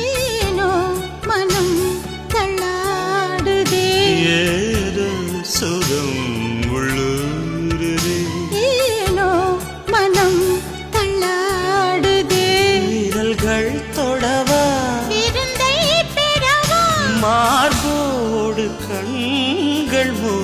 ஏனோ மனம் தள்ளாடுதே ஏதோ சுகம் உள்ளூருதே ஏனோ மனம் தள்ளாடுதே விரல்கள் தொடவா விருந்தை பெறவா மார்போடு கண்கள் மூ